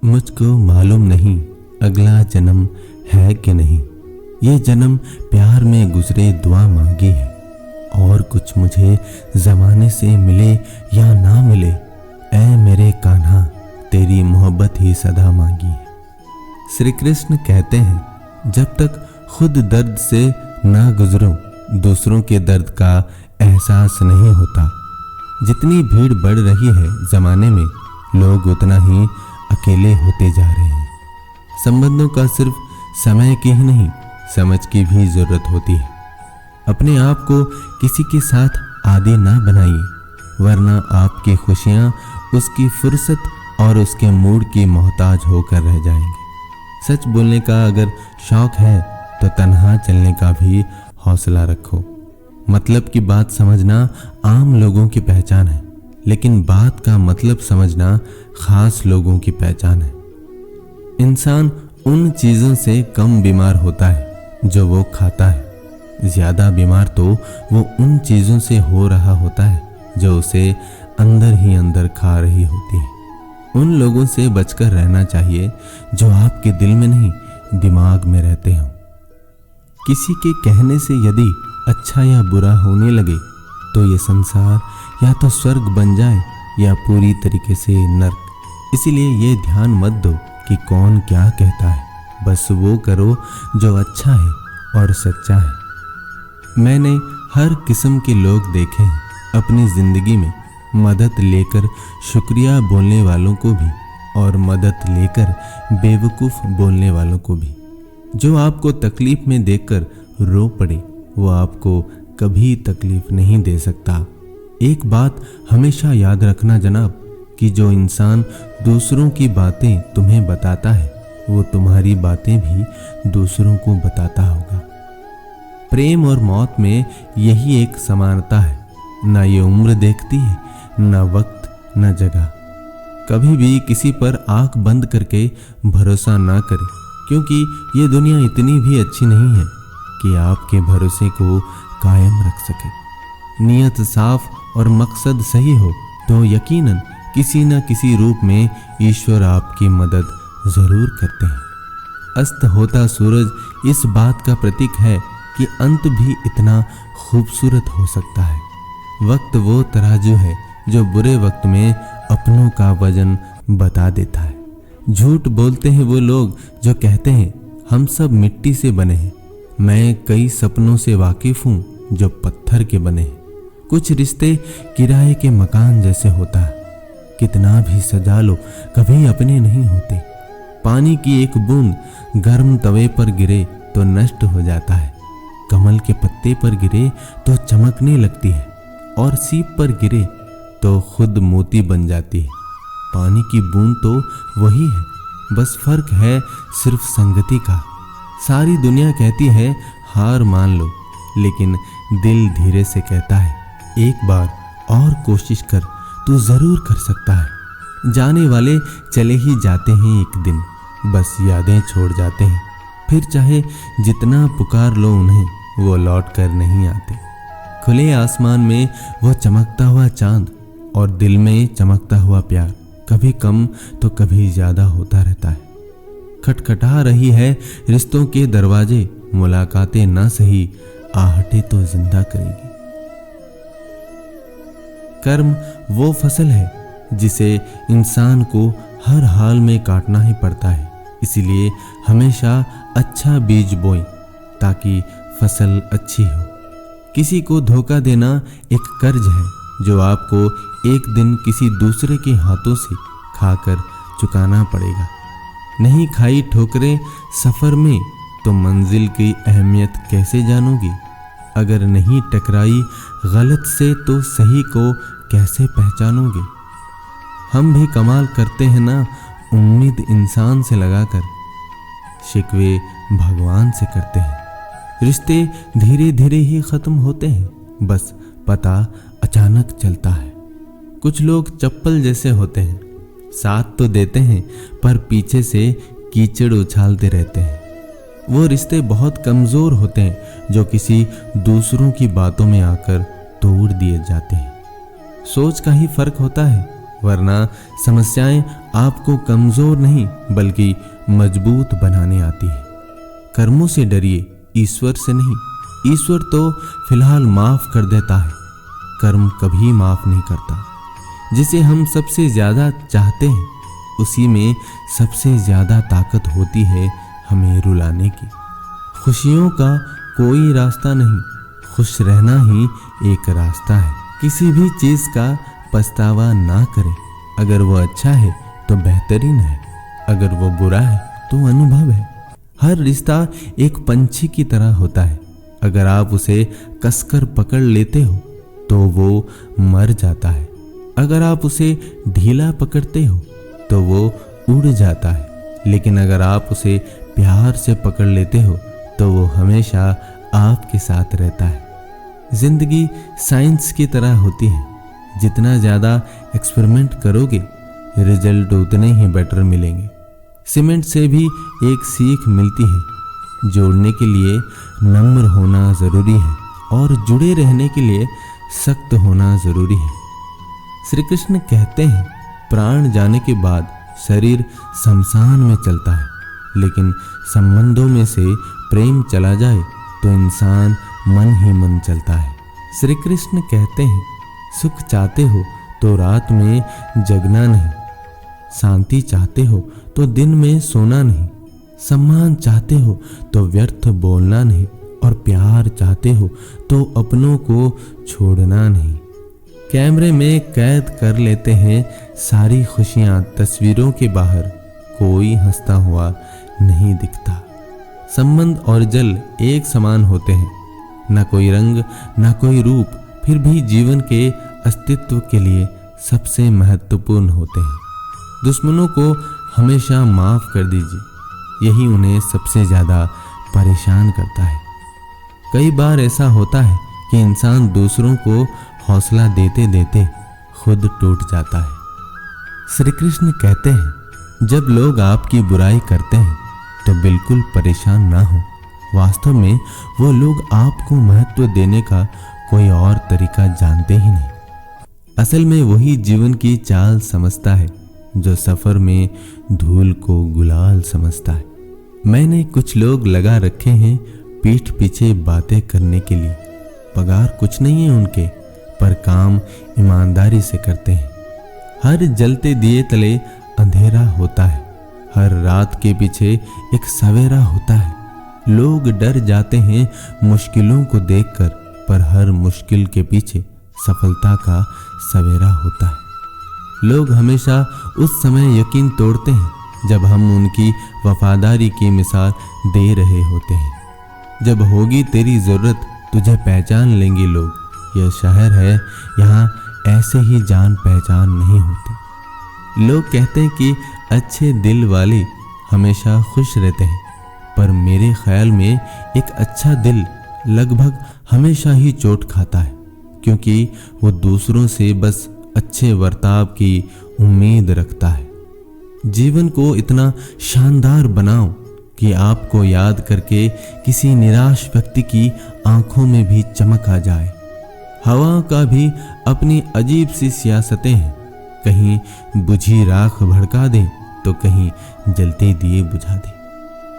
मुझको मालूम नहीं अगला जन्म है कि नहीं। ये जन्म प्यार में गुजरे दुआ मांगी है, और कुछ मुझे ज़माने से मिले या ना मिले, ऐ मेरे कान्हा तेरी मोहब्बत ही सदा मांगी है। श्री कृष्ण कहते हैं, जब तक खुद दर्द से ना गुजरो दूसरों के दर्द का एहसास नहीं होता। जितनी भीड़ बढ़ रही है ज़माने में, लोग उतना ही अकेले होते जा रहे हैं। संबंधों का सिर्फ समय की ही नहीं, समझ की भी ज़रूरत होती है। अपने आप को किसी के साथ आदी ना बनाइए, वरना आपकी खुशियाँ उसकी फुर्सत और उसके मूड की मोहताज होकर रह जाएंगे। सच बोलने का अगर शौक है तो तन्हा चलने का भी हौसला रखो। मतलब की बात समझना आम लोगों की पहचान है, लेकिन बात का मतलब समझना खास लोगों की पहचान है। इंसान उन चीज़ों से कम बीमार होता है जो वो खाता है। ज़्यादा बीमार तो वो उन चीज़ों से हो रहा होता है जो उसे अंदर ही अंदर खा रही होती है। उन लोगों से बचकर रहना चाहिए जो आपके दिल में नहीं दिमाग में रहते हों। किसी के कहने से यदि अच्छा या बुरा होने लगे तो ये संसार या तो स्वर्ग बन जाए या पूरी तरीके से नर्क। इसीलिए ये ध्यान मत दो कि कौन क्या कहता है, बस वो करो जो अच्छा है और सच्चा है। मैंने हर किस्म के लोग देखे हैं अपनी ज़िंदगी में, मदद लेकर शुक्रिया बोलने वालों को भी और मदद लेकर बेवकूफ़ बोलने वालों को भी। जो आपको तकलीफ़ में देखकर रो पड़े वो आपको कभी तकलीफ़ नहीं दे सकता। एक बात हमेशा याद रखना जनाब, कि जो इंसान दूसरों की बातें तुम्हें बताता है वो तुम्हारी बातें भी दूसरों को बताता होगा। प्रेम और मौत में यही एक समानता है, ना ये उम्र देखती है, ना वक्त, ना जगह। कभी भी किसी पर आंख बंद करके भरोसा ना करें, क्योंकि ये दुनिया इतनी भी अच्छी नहीं है कि आपके भरोसे को कायम रख सके। नीयत साफ और मकसद सही हो तो यकीनन किसी न किसी रूप में ईश्वर आपकी मदद ज़रूर करते हैं। अस्त होता सूरज इस बात का प्रतीक है कि अंत भी इतना खूबसूरत हो सकता है। वक्त वो तराजू है जो बुरे वक्त में अपनों का वजन बता देता है। झूठ बोलते हैं वो लोग जो कहते हैं हम सब मिट्टी से बने हैं। मैं कई सपनों से वाकिफ़ हूँ जो पत्थर के बने हैं। कुछ रिश्ते किराए के मकान जैसे होता है, कितना भी सजा लो कभी अपने नहीं होते। पानी की एक बूंद गर्म तवे पर गिरे तो नष्ट हो जाता है, कमल के पत्ते पर गिरे तो चमकने लगती है, और सीप पर गिरे तो खुद मोती बन जाती है। पानी की बूंद तो वही है, बस फर्क है सिर्फ संगति का। सारी दुनिया कहती है हार मान लो, लेकिन दिल धीरे से कहता है एक बार और कोशिश कर, तू जरूर कर सकता है। जाने वाले चले ही जाते हैं एक दिन, बस यादें छोड़ जाते हैं। फिर चाहे जितना पुकार लो उन्हें, वो लौट कर नहीं आते। खुले आसमान में वो चमकता हुआ चांद और दिल में चमकता हुआ प्यार कभी कम तो कभी ज़्यादा होता रहता है। खटखटा रही है रिश्तों के दरवाजे, मुलाकातें ना सही आहटें तो जिंदा करेगी। कर्म वो फसल है जिसे इंसान को हर हाल में काटना ही पड़ता है। इसीलिए हमेशा अच्छा बीज बोएं ताकि फसल अच्छी हो। किसी को धोखा देना एक कर्ज है जो आपको एक दिन किसी दूसरे के हाथों से खाकर चुकाना पड़ेगा। नहीं खाई ठोकरें सफ़र में तो मंजिल की अहमियत कैसे जानोगी? अगर नहीं टकराई गलत से तो सही को कैसे पहचानोगे? हम भी कमाल करते हैं ना, उम्मीद इंसान से लगाकर, शिकवे भगवान से करते हैं। रिश्ते धीरे धीरे ही ख़त्म होते हैं, बस पता अचानक चलता है। कुछ लोग चप्पल जैसे होते हैं, साथ तो देते हैं पर पीछे से कीचड़ उछालते रहते हैं। वो रिश्ते बहुत कमज़ोर होते हैं जो किसी दूसरों की बातों में आकर तोड़ दिए जाते हैं। सोच का ही फर्क होता है, वरना समस्याएं आपको कमजोर नहीं बल्कि मजबूत बनाने आती है। कर्मों से डरिए, ईश्वर से नहीं। ईश्वर तो फिलहाल माफ कर देता है, कर्म कभी माफ नहीं करता। जिसे हम सबसे ज्यादा चाहते हैं उसी में सबसे ज्यादा ताकत होती है हमें रुलाने की। खुशियों का कोई रास्ता नहीं, खुश रहना ही एक रास्ता है। किसी भी चीज का पछतावा ना करें। अगर वो अच्छा है तो बेहतरीन है, अगर वो बुरा है तो अनुभव है। हर रिश्ता एक पंछी की तरह होता है। अगर आप उसे कसकर पकड़ लेते हो तो वो मर जाता है, अगर आप उसे ढीला पकड़ते हो तो वो उड़ जाता है, लेकिन अगर आप उसे प्यार से पकड़ लेते हो तो वो हमेशा आपके साथ रहता है। जिंदगी साइंस की तरह होती है। जितना ज़्यादा एक्सपेरिमेंट करोगे रिजल्ट उतने ही बेटर मिलेंगे। सीमेंट से भी एक सीख मिलती है। जोड़ने के लिए नम्र होना ज़रूरी है और जुड़े रहने के लिए सख्त होना ज़रूरी है। श्री कृष्ण कहते हैं प्राण जाने के बाद शरीर शमशान में चलता है, लेकिन संबंधों में से प्रेम चला जाए तो इंसान मन ही मन चलता है। श्री कृष्ण कहते हैं सुख चाहते हो तो रात में जगना नहीं, शांति चाहते हो तो दिन में सोना नहीं, सम्मान चाहते हो तो व्यर्थ बोलना नहीं, और प्यार चाहते हो तो अपनों को छोड़ना नहीं। कैमरे में कैद कर लेते हैं सारी खुशियां, तस्वीरों के बाहर कोई हंसता हुआ नहीं दिखता। संबंध और जल एक समान होते हैं, न कोई रंग न कोई रूप, फिर भी जीवन के अस्तित्व के लिए सबसे महत्वपूर्ण होते हैं। दुश्मनों को हमेशा माफ कर दीजिए, यही उन्हें सबसे ज़्यादा परेशान करता है। कई बार ऐसा होता है कि इंसान दूसरों को हौसला देते देते खुद टूट जाता है। श्री कृष्ण कहते हैं जब लोग आपकी बुराई करते हैं तो बिल्कुल परेशान ना हो। वास्तव में वो लोग आपको महत्व देने का कोई और तरीका जानते ही नहीं। असल में वही जीवन की चाल समझता है जो सफर में धूल को गुलाल समझता है। मैंने कुछ लोग लगा रखे हैं पीठ पीछे बातें करने के लिए। पगार कुछ नहीं है उनके, पर काम ईमानदारी से करते हैं। हर जलते दिए तले अंधेरा होता है, हर रात के पीछे एक सवेरा होता है। लोग डर जाते हैं मुश्किलों को देखकर, पर हर मुश्किल के पीछे सफलता का सवेरा होता है। लोग हमेशा उस समय यकीन तोड़ते हैं जब हम उनकी वफादारी की मिसाल दे रहे होते हैं। जब होगी तेरी ज़रूरत तुझे पहचान लेंगे लोग। यह शहर है, यहाँ ऐसे ही जान पहचान नहीं होती। लोग कहते हैं कि अच्छे दिल वाले हमेशा खुश रहते हैं, पर मेरे ख्याल में एक अच्छा दिल लगभग हमेशा ही चोट खाता है, क्योंकि वो दूसरों से बस अच्छे बर्ताव की उम्मीद रखता है। जीवन को इतना शानदार बनाओ कि आपको याद करके किसी निराश व्यक्ति की आंखों में भी चमक आ जाए। हवा का भी अपनी अजीब सी सियासतें हैं, कहीं बुझी राख भड़का दे तो कहीं जलते दिए बुझा दे।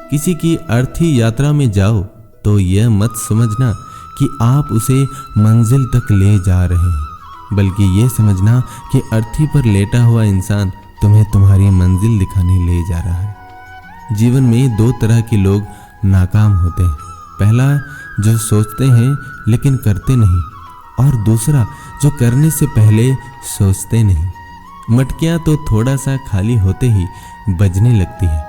किसी की अर्थी यात्रा में जाओ तो यह मत समझना कि आप उसे मंजिल तक ले जा रहे हैं, बल्कि ये समझना कि अर्थी पर लेटा हुआ इंसान तुम्हें तुम्हारी मंजिल दिखाने ले जा रहा है। जीवन में दो तरह के लोग नाकाम होते हैं। पहला जो सोचते हैं लेकिन करते नहीं, और दूसरा जो करने से पहले सोचते नहीं। मटकियाँ तो थोड़ा सा खाली होते ही बजने लगती है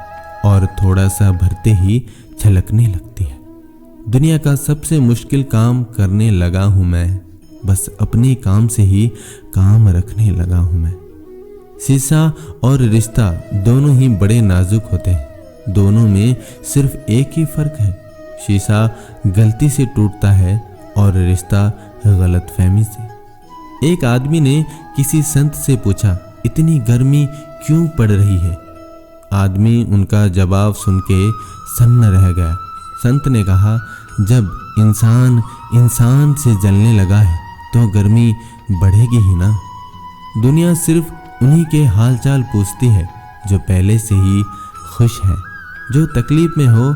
और थोड़ा सा भरते ही छलकने लगती है। दुनिया का सबसे मुश्किल काम करने लगा हूँ मैं, बस अपने काम से ही काम रखने लगा हूँ मैं। शीशा और रिश्ता दोनों ही बड़े नाजुक होते हैं, दोनों में सिर्फ एक ही फर्क है। शीशा गलती से टूटता है और रिश्ता गलतफहमी से। एक आदमी ने किसी संत से पूछा, इतनी गर्मी क्यों पड़ रही है? आदमी उनका जवाब सुन के सन्न रह गया। संत ने कहा, जब इंसान इंसान से जलने लगा है तो गर्मी बढ़ेगी ही ना। दुनिया सिर्फ उन्हीं के हालचाल पूछती है जो पहले से ही खुश हैं। जो तकलीफ में हो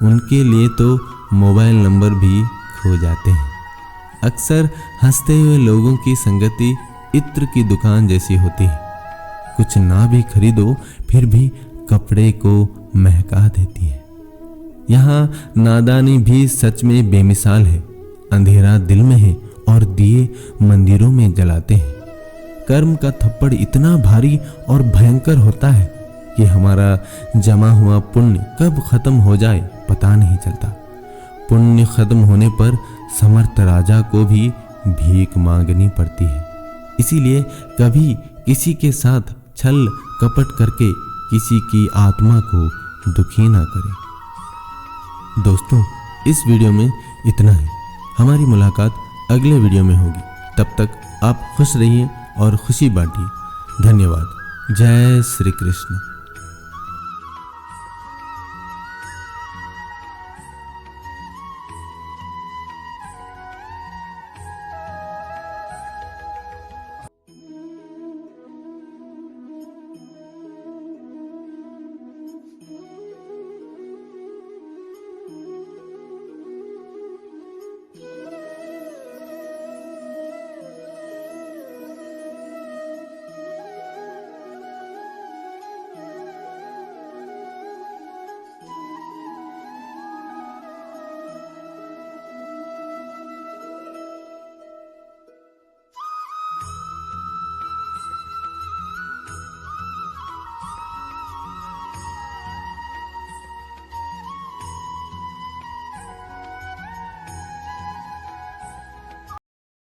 उनके लिए तो मोबाइल नंबर भी खो जाते हैं। अक्सर हंसते हुए लोगों की संगति इत्र की दुकान जैसी होती है। कुछ ना भी खरीदो फिर भी कपड़े को महका देती है। यहाँ नादानी भी सच में बेमिसाल है। अंधेरा दिल में है और दिए मंदिरों में जलाते हैं। कर्म का थप्पड़ इतना भारी और भयंकर होता है कि हमारा जमा हुआ पुण्य कब खत्म हो जाए पता नहीं चलता। पुण्य खत्म होने पर समर्थ राजा को भी भीख मांगनी पड़ती है। इसीलिए कभी किसी के साथ छल कपट करके किसी की आत्मा को दुखी ना करें। दोस्तों, इस वीडियो में इतना ही। हमारी मुलाकात अगले वीडियो में होगी। तब तक आप खुश रहिए और खुशी बांटिए। धन्यवाद। जय श्री कृष्ण।